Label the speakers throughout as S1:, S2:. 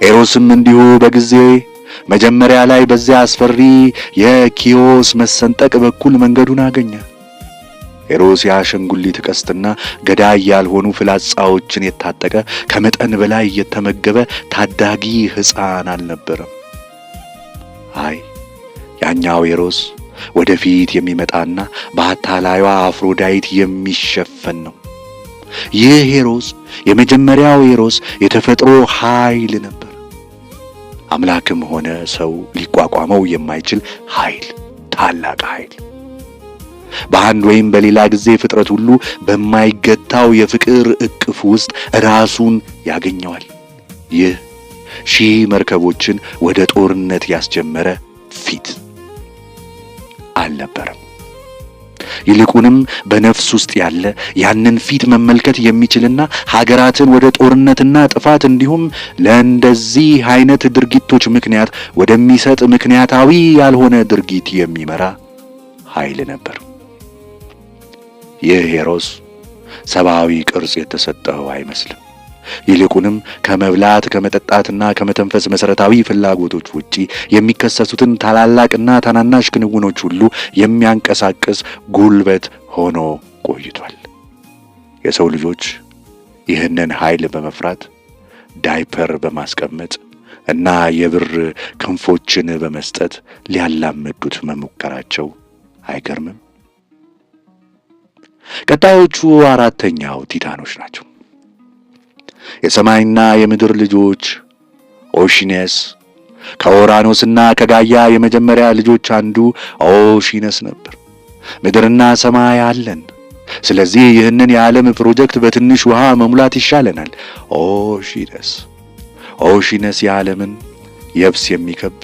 S1: ኤሮስም እንዲሁ በጊዜ መጀመሪያ ላይ በዚያ አስፈሪ የኪዮስ መሰንጠቅ በኩል መንገዱን አገኘ። ኤሮስ የአሻንጉሊት ቀስትና ገዳይ ያልሆኑ ፍላጻዎችን የታጠቀ ከመጠን በላይ የተመገበ ታዳጊ ሕፃን አልነበረም። አይ ያኛው ኤሮስ ወደፊት የሚመጣና በአታላዩዋ አፍሮዳይት የሚሸፈን ነው። ይህ ኤሮስ የመጀመሪያው ኤሮስ የተፈጥሮ ኃይል ነበር። አምላክም ሆነ ሰው ሊቋቋመው የማይችል ኃይል፣ ታላቅ ኃይል። በአንድ ወይም በሌላ ጊዜ ፍጥረት ሁሉ በማይገታው የፍቅር እቅፍ ውስጥ ራሱን ያገኘዋል። ይህ ሺህ መርከቦችን ወደ ጦርነት ያስጀመረ ፊት አልነበረም። ይልቁንም በነፍስ ውስጥ ያለ ያንን ፊት መመልከት የሚችልና ሀገራትን ወደ ጦርነትና ጥፋት እንዲሁም ለእንደዚህ አይነት ድርጊቶች ምክንያት ወደሚሰጥ ምክንያታዊ ያልሆነ ድርጊት የሚመራ ኃይል ነበር። ይህ ኤሮስ ሰብአዊ ቅርጽ የተሰጠው አይመስልም። ይልቁንም ከመብላት ከመጠጣትና ከመተንፈስ መሰረታዊ ፍላጎቶች ውጪ የሚከሰቱትን ታላላቅና ታናናሽ ክንውኖች ሁሉ የሚያንቀሳቅስ ጉልበት ሆኖ ቆይቷል። የሰው ልጆች ይህንን ኃይል በመፍራት ዳይፐር በማስቀመጥ እና የብር ክንፎችን በመስጠት ሊያላምዱት መሞከራቸው አይገርምም? ቀጣዮቹ አራተኛው ቲታኖች ናቸው። የሰማይና የምድር ልጆች ኦሺነስ። ከኦራኖስና ከጋያ የመጀመሪያ ልጆች አንዱ ኦሺነስ ነበር። ምድርና ሰማይ አለን፣ ስለዚህ ይህንን የዓለም ፕሮጀክት በትንሽ ውሃ መሙላት ይሻለናል። ኦሺነስ የዓለምን የብስ የሚከብ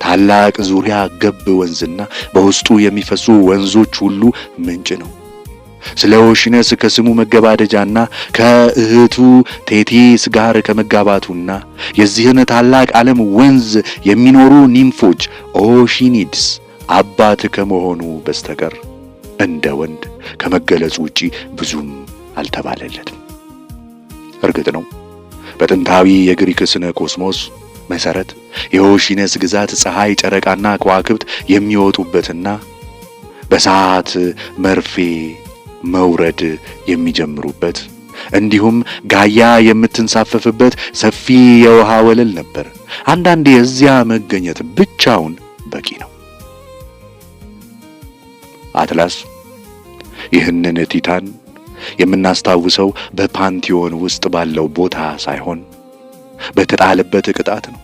S1: ታላቅ ዙሪያ ገብ ወንዝና በውስጡ የሚፈሱ ወንዞች ሁሉ ምንጭ ነው። ስለ ኦሺነስ ከስሙ መገባደጃና ከእህቱ ቴቲስ ጋር ከመጋባቱና የዚህን ታላቅ ዓለም ወንዝ የሚኖሩ ኒምፎች ኦሺኒድስ አባት ከመሆኑ በስተቀር እንደ ወንድ ከመገለጹ ውጪ ብዙም አልተባለለትም። እርግጥ ነው በጥንታዊ የግሪክ ስነ ኮስሞስ መሰረት የኦሺነስ ግዛት ፀሐይ፣ ጨረቃና ከዋክብት የሚወጡበትና በሰዓት መርፌ መውረድ የሚጀምሩበት እንዲሁም ጋያ የምትንሳፈፍበት ሰፊ የውሃ ወለል ነበር። አንዳንዴ የዚያ መገኘት ብቻውን በቂ ነው። አትላስ ይህንን ቲታን የምናስታውሰው በፓንቲዮን ውስጥ ባለው ቦታ ሳይሆን በተጣለበት ቅጣት ነው።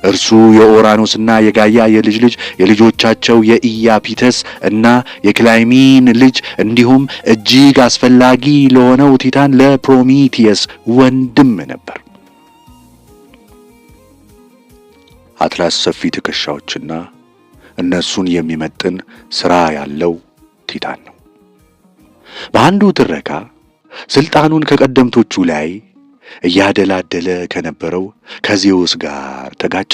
S1: እርሱ የኦራኖስና የጋያ የልጅ ልጅ የልጆቻቸው የኢያፒተስ እና የክላይሚን ልጅ እንዲሁም እጅግ አስፈላጊ ለሆነው ቲታን ለፕሮሚቲየስ ወንድም ነበር። አትላስ ሰፊ ትከሻዎችና እነሱን የሚመጥን ሥራ ያለው ቲታን ነው። በአንዱ ትረካ ስልጣኑን ከቀደምቶቹ ላይ እያደላደለ ከነበረው ከዜውስ ጋር ተጋጨ።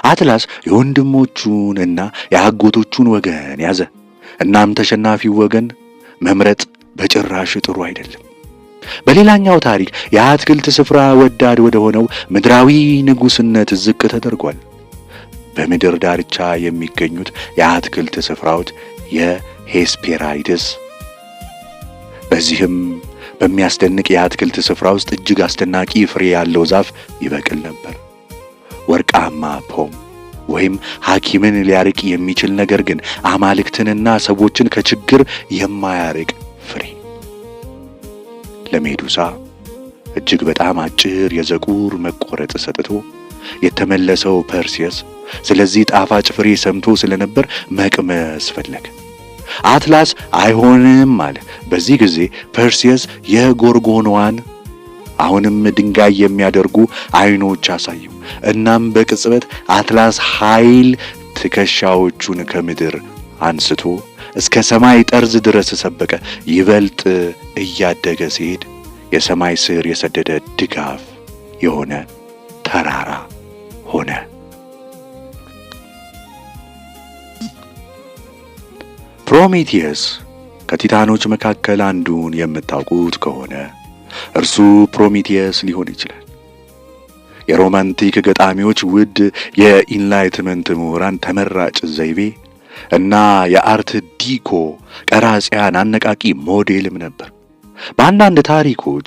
S1: አትላስ የወንድሞቹን እና የአጎቶቹን ወገን ያዘ። እናም ተሸናፊው ወገን መምረጥ በጭራሽ ጥሩ አይደለም። በሌላኛው ታሪክ የአትክልት ስፍራ ወዳድ ወደ ሆነው ምድራዊ ንጉስነት ዝቅ ተደርጓል። በምድር ዳርቻ የሚገኙት የአትክልት ስፍራዎች የሄስፔራይድስ በዚህም በሚያስደንቅ የአትክልት ስፍራ ውስጥ እጅግ አስደናቂ ፍሬ ያለው ዛፍ ይበቅል ነበር። ወርቃማ ፖም ወይም ሐኪምን ሊያርቅ የሚችል ነገር ግን አማልክትንና ሰዎችን ከችግር የማያርቅ ፍሬ። ለሜዱሳ እጅግ በጣም አጭር የዘጉር መቆረጥ ሰጥቶ የተመለሰው ፐርሲየስ ስለዚህ ጣፋጭ ፍሬ ሰምቶ ስለነበር መቅመስ ፈለገ። አትላስ አይሆንም አለ። በዚህ ጊዜ ፐርሲየስ የጎርጎኗን አሁንም ድንጋይ የሚያደርጉ አይኖች አሳየው። እናም በቅጽበት አትላስ ኃይል ትከሻዎቹን ከምድር አንስቶ እስከ ሰማይ ጠርዝ ድረስ ሰበቀ። ይበልጥ እያደገ ሲሄድ የሰማይ ስር የሰደደ ድጋፍ የሆነ ተራራ ሆነ። ፕሮሜቲየስ ከቲታኖች መካከል አንዱን የምታውቁት ከሆነ እርሱ ፕሮሜቲየስ ሊሆን ይችላል። የሮማንቲክ ገጣሚዎች ውድ የኢንላይትመንት ምሁራን ተመራጭ ዘይቤ እና የአርት ዲኮ ቀራጺያን አነቃቂ ሞዴልም ነበር። በአንዳንድ ታሪኮች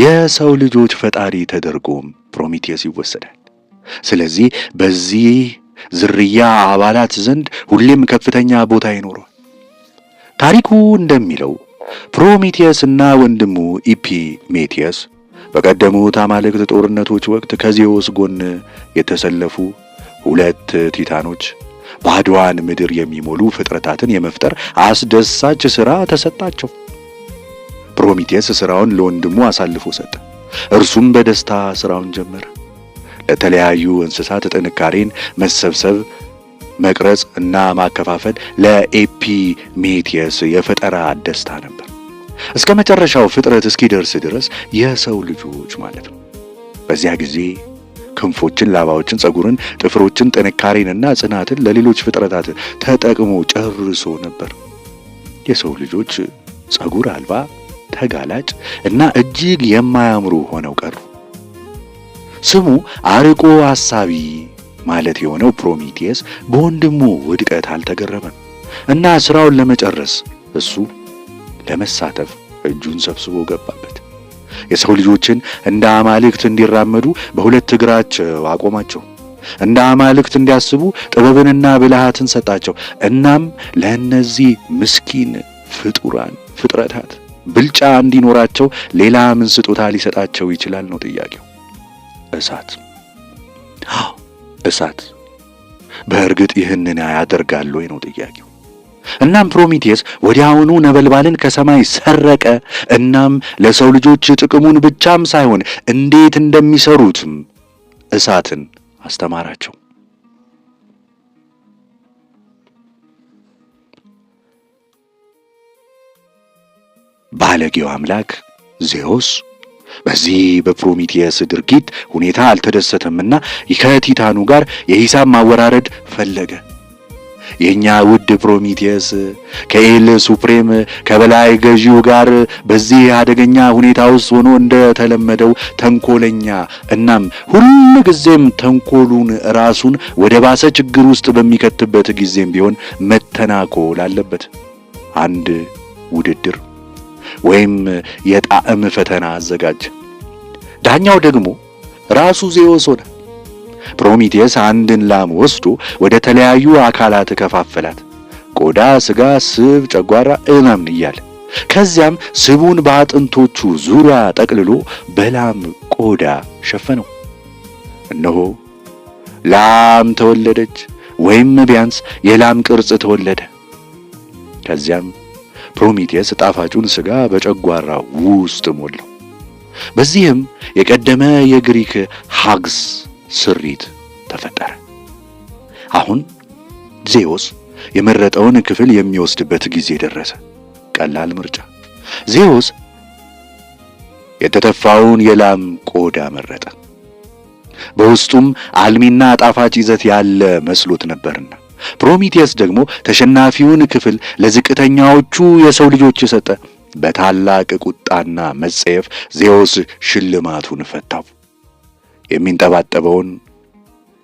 S1: የሰው ልጆች ፈጣሪ ተደርጎም ፕሮሚቴስ ይወሰዳል። ስለዚህ በዚህ ዝርያ አባላት ዘንድ ሁሌም ከፍተኛ ቦታ ይኖረዋል። ታሪኩ እንደሚለው ፕሮሚቴስና ወንድሙ ኢፒሜቴስ በቀደሙት አማልክት ጦርነቶች ወቅት ከዜውስ ጎን የተሰለፉ ሁለት ቲታኖች ባዶዋን ምድር የሚሞሉ ፍጥረታትን የመፍጠር አስደሳች ሥራ ተሰጣቸው። ፕሮሚቴስ ሥራውን ለወንድሙ አሳልፎ ሰጠ። እርሱም በደስታ ሥራውን ጀመረ። ለተለያዩ እንስሳት ጥንካሬን መሰብሰብ፣ መቅረጽ እና ማከፋፈል ለኤፒሜቴስ የፈጠራ ደስታ ነበር። እስከ መጨረሻው ፍጥረት እስኪደርስ ድረስ የሰው ልጆች ማለት ነው። በዚያ ጊዜ ክንፎችን፣ ላባዎችን፣ ጸጉርን፣ ጥፍሮችን፣ ጥንካሬንና ጽናትን ለሌሎች ፍጥረታት ተጠቅሞ ጨርሶ ነበር። የሰው ልጆች ጸጉር አልባ፣ ተጋላጭ እና እጅግ የማያምሩ ሆነው ቀሩ። ስሙ አርቆ አሳቢ ማለት የሆነው ፕሮሚቴስ በወንድሙ ውድቀት አልተገረመም እና ስራውን ለመጨረስ እሱ ለመሳተፍ እጁን ሰብስቦ ገባበት። የሰው ልጆችን እንደ አማልክት እንዲራመዱ በሁለት እግራቸው አቆማቸው። እንደ አማልክት እንዲያስቡ ጥበብንና ብልሃትን ሰጣቸው። እናም ለእነዚህ ምስኪን ፍጥረታት ብልጫ እንዲኖራቸው ሌላ ምን ስጦታ ሊሰጣቸው ይችላል ነው ጥያቄው። እሳት በእርግጥ ይህንን ያደርጋል ወይ ነው ጥያቄው። እናም ፕሮሚቴስ ወዲያውኑ ነበልባልን ከሰማይ ሰረቀ። እናም ለሰው ልጆች ጥቅሙን ብቻም ሳይሆን እንዴት እንደሚሰሩትም እሳትን አስተማራቸው። ባለጌው አምላክ ዜውስ በዚህ በፕሮሚቴስ ድርጊት ሁኔታ አልተደሰተምና ከቲታኑ ጋር የሂሳብ ማወራረድ ፈለገ። የኛ ውድ ፕሮሚቴስ ከኤል ሱፕሬም ከበላይ ገዢው ጋር በዚህ አደገኛ ሁኔታ ውስጥ ሆኖ እንደተለመደው ተንኮለኛ እናም ሁሉ ጊዜም ተንኮሉን ራሱን ወደ ባሰ ችግር ውስጥ በሚከትበት ጊዜም ቢሆን መተናኮል አለበት። አንድ ውድድር ወይም የጣዕም ፈተና አዘጋጀ። ዳኛው ደግሞ ራሱ ዜውስ ሆነ። ፕሮሚቴስ አንድን ላም ወስዶ ወደ ተለያዩ አካላት ከፋፈላት፣ ቆዳ፣ ስጋ፣ ስብ፣ ጨጓራ ምናምን እያለ። ከዚያም ስቡን በአጥንቶቹ ዙሪያ ጠቅልሎ በላም ቆዳ ሸፈነው። እነሆ ላም ተወለደች፣ ወይም ቢያንስ የላም ቅርጽ ተወለደ። ከዚያም ፕሮሚቴስ ጣፋጩን ስጋ በጨጓራው ውስጥ ሞላው። በዚህም የቀደመ የግሪክ ሃግስ ስሪት ተፈጠረ። አሁን ዜውስ የመረጠውን ክፍል የሚወስድበት ጊዜ ደረሰ። ቀላል ምርጫ። ዜውስ የተተፋውን የላም ቆዳ መረጠ። በውስጡም አልሚና ጣፋጭ ይዘት ያለ መስሎት ነበርና። ፕሮሚቴስ ደግሞ ተሸናፊውን ክፍል ለዝቅተኛዎቹ የሰው ልጆች ሰጠ። በታላቅ ቁጣና መጸየፍ ዜውስ ሽልማቱን ፈታው። የሚንጠባጠበውን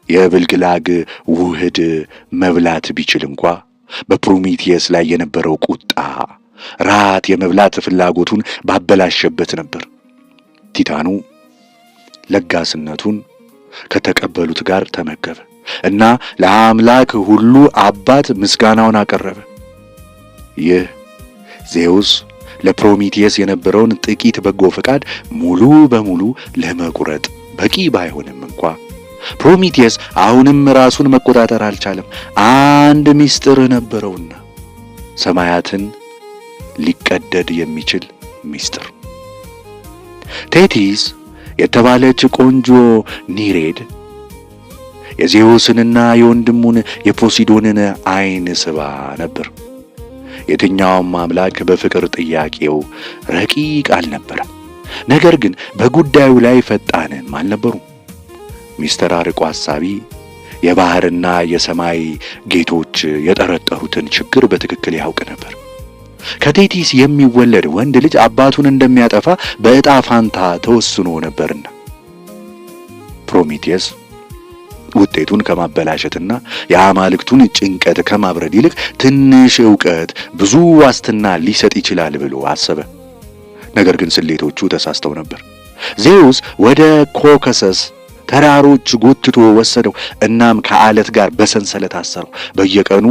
S1: የብልግላግ ውህድ መብላት ቢችል እንኳ በፕሮሚቴስ ላይ የነበረው ቁጣ ራት የመብላት ፍላጎቱን ባበላሸበት ነበር። ቲታኑ ለጋስነቱን ከተቀበሉት ጋር ተመገበ እና ለአምላክ ሁሉ አባት ምስጋናውን አቀረበ። ይህ ዜውስ ለፕሮሚቴስ የነበረውን ጥቂት በጎ ፈቃድ ሙሉ በሙሉ ለመቁረጥ በቂ ባይሆንም እንኳ ፕሮሚቴስ አሁንም ራሱን መቆጣጠር አልቻለም። አንድ ምስጢር ነበረውና ሰማያትን ሊቀደድ የሚችል ምስጢር። ቴቲስ የተባለች ቆንጆ ኒሬድ የዜውስንና የወንድሙን የፖሲዶንን ዓይን ስባ ነበር። የትኛውም አምላክ በፍቅር ጥያቄው ረቂቅ አልነበረም። ነገር ግን በጉዳዩ ላይ ፈጣንም አልነበሩም። ሚስተር አርቆ አሳቢ የባህርና የሰማይ ጌቶች የጠረጠሩትን ችግር በትክክል ያውቅ ነበር። ከቴቲስ የሚወለድ ወንድ ልጅ አባቱን እንደሚያጠፋ በዕጣ ፋንታ ተወስኖ ነበርና ፕሮሚቴስ ውጤቱን ከማበላሸትና የአማልክቱን ጭንቀት ከማብረድ ይልቅ ትንሽ ዕውቀት ብዙ ዋስትና ሊሰጥ ይችላል ብሎ አሰበ። ነገር ግን ስሌቶቹ ተሳስተው ነበር። ዜውስ ወደ ኮከሰስ ተራሮች ጎትቶ ወሰደው። እናም ከአለት ጋር በሰንሰለት አሰረው። በየቀኑ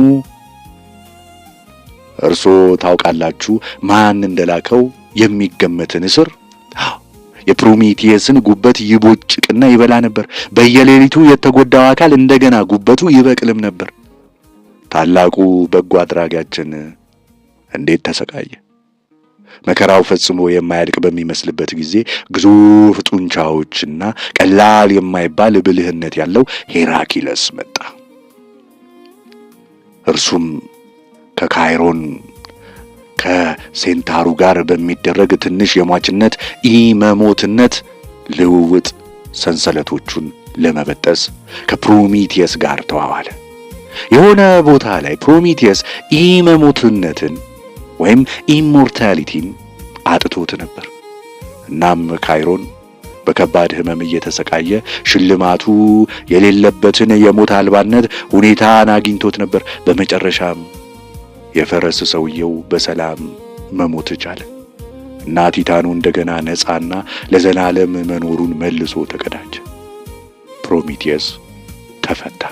S1: እርሶ ታውቃላችሁ ማን እንደላከው የሚገመት ንስር የፕሮሚቴስን ጉበት ይቦጭቅና ይበላ ነበር። በየሌሊቱ የተጎዳው አካል እንደገና ጉበቱ ይበቅልም ነበር። ታላቁ በጎ አድራጊያችን እንዴት ተሰቃየ! መከራው ፈጽሞ የማያልቅ በሚመስልበት ጊዜ ግዙፍ ጡንቻዎችና ቀላል የማይባል ብልህነት ያለው ሄራክለስ መጣ። እርሱም ከካይሮን ከሴንታሩ ጋር በሚደረግ ትንሽ የሟችነት ኢመሞትነት ልውውጥ ሰንሰለቶቹን ለመበጠስ ከፕሮሚቴስ ጋር ተዋዋለ። የሆነ ቦታ ላይ ፕሮሚቴስ ኢመሞትነትን ወይም ኢሞርታሊቲን አጥቶት ነበር። እናም ካይሮን በከባድ ሕመም እየተሰቃየ ሽልማቱ የሌለበትን የሞት አልባነት ሁኔታን አግኝቶት ነበር። በመጨረሻም የፈረስ ሰውየው በሰላም መሞት ቻለ እና ቲታኑ እንደገና ነፃና ለዘላለም መኖሩን መልሶ ተቀዳጀ። ፕሮሚቴስ ተፈታ።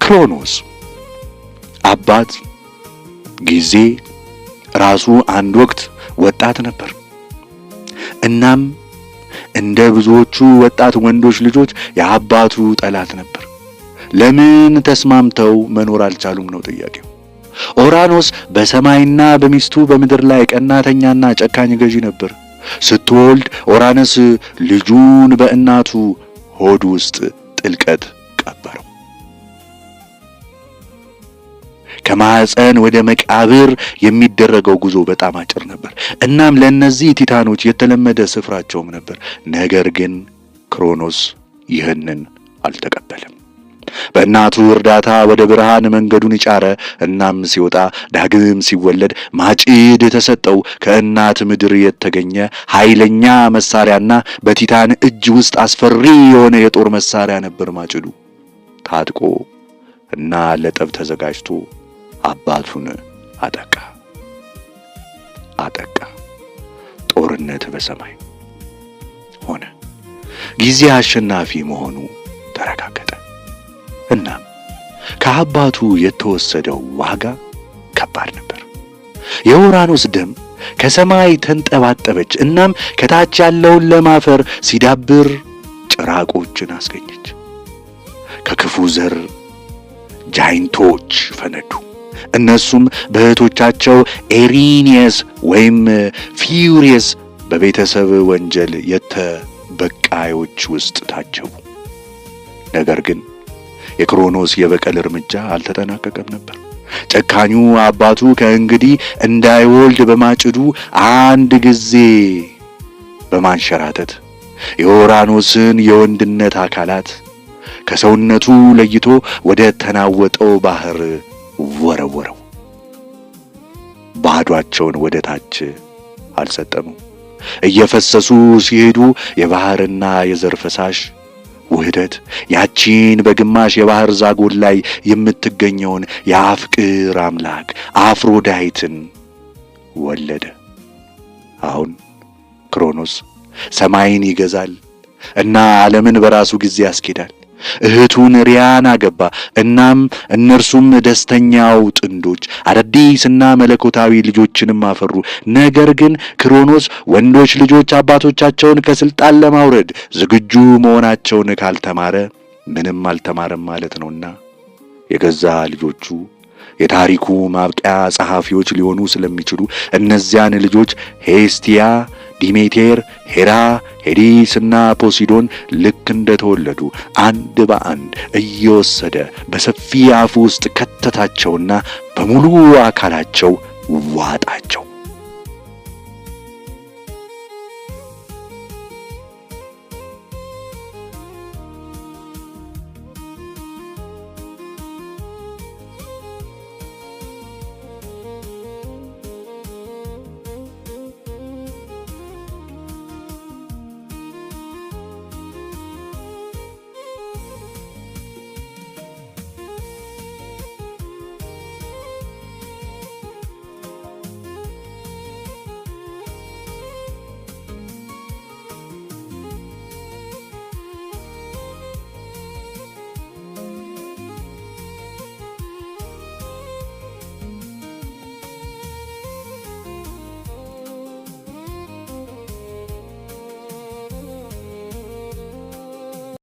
S1: ክሮኖስ አባት ጊዜ ራሱ አንድ ወቅት ወጣት ነበር። እናም እንደ ብዙዎቹ ወጣት ወንዶች ልጆች የአባቱ ጠላት ነበር። ለምን ተስማምተው መኖር አልቻሉም ነው ጥያቄው። ኦራኖስ በሰማይና በሚስቱ በምድር ላይ ቀናተኛና ጨካኝ ገዢ ነበር። ስትወልድ ኦራነስ ልጁን በእናቱ ሆድ ውስጥ ጥልቀት ቀበረው። ከማህፀን ወደ መቃብር የሚደረገው ጉዞ በጣም አጭር ነበር። እናም ለእነዚህ ቲታኖች የተለመደ ስፍራቸውም ነበር። ነገር ግን ክሮኖስ ይህንን አልተቀበለም። በእናቱ እርዳታ ወደ ብርሃን መንገዱን ጫረ። እናም ሲወጣ ዳግም ሲወለድ ማጭድ ተሰጠው። ከእናት ምድር የተገኘ ኃይለኛ መሳሪያና በቲታን እጅ ውስጥ አስፈሪ የሆነ የጦር መሳሪያ ነበር ማጭዱ። ታጥቆ እና ለጠብ ተዘጋጅቶ አባቱን አጠቃ። ጦርነት በሰማይ ሆነ። ጊዜ አሸናፊ መሆኑ ተረጋገጠ። እናም ከአባቱ የተወሰደው ዋጋ ከባድ ነበር። የኡራኖስ ደም ከሰማይ ተንጠባጠበች። እናም ከታች ያለውን ለማፈር ሲዳብር ጭራቆችን አስገኘች። ከክፉ ዘር ጃይንቶች ፈነዱ። እነሱም በእህቶቻቸው ኤሪኒየስ ወይም ፊውሪየስ በቤተሰብ ወንጀል የተበቃዮች ውስጥ ታጀቡ። ነገር ግን የክሮኖስ የበቀል እርምጃ አልተጠናቀቀም ነበር። ጨካኙ አባቱ ከእንግዲህ እንዳይወልድ በማጭዱ አንድ ጊዜ በማንሸራተት የኡራኖስን የወንድነት አካላት ከሰውነቱ ለይቶ ወደ ተናወጠው ባህር ወረወረው። ባዷቸውን ወደ ታች አልሰጠሙም። እየፈሰሱ ሲሄዱ የባህርና የዘር ፈሳሽ ውህደት ያቺን በግማሽ የባህር ዛጎል ላይ የምትገኘውን የአፍቅር አምላክ አፍሮዳይትን ወለደ። አሁን ክሮኖስ ሰማይን ይገዛል እና ዓለምን በራሱ ጊዜ ያስኬዳል። እህቱን ሪያን አገባ። እናም እነርሱም ደስተኛው ጥንዶች አዳዲስና መለኮታዊ ልጆችንም አፈሩ። ነገር ግን ክሮኖስ ወንዶች ልጆች አባቶቻቸውን ከስልጣን ለማውረድ ዝግጁ መሆናቸውን ካልተማረ ምንም አልተማረም ማለት ነውና የገዛ ልጆቹ የታሪኩ ማብቂያ ጸሐፊዎች ሊሆኑ ስለሚችሉ እነዚያን ልጆች ሄስቲያ፣ ዲሜቴር፣ ሄራ፣ ሄዲስና ፖሲዶን ልክ እንደተወለዱ አንድ በአንድ እየወሰደ በሰፊ አፍ ውስጥ ከተታቸውና በሙሉ አካላቸው ዋጣቸው።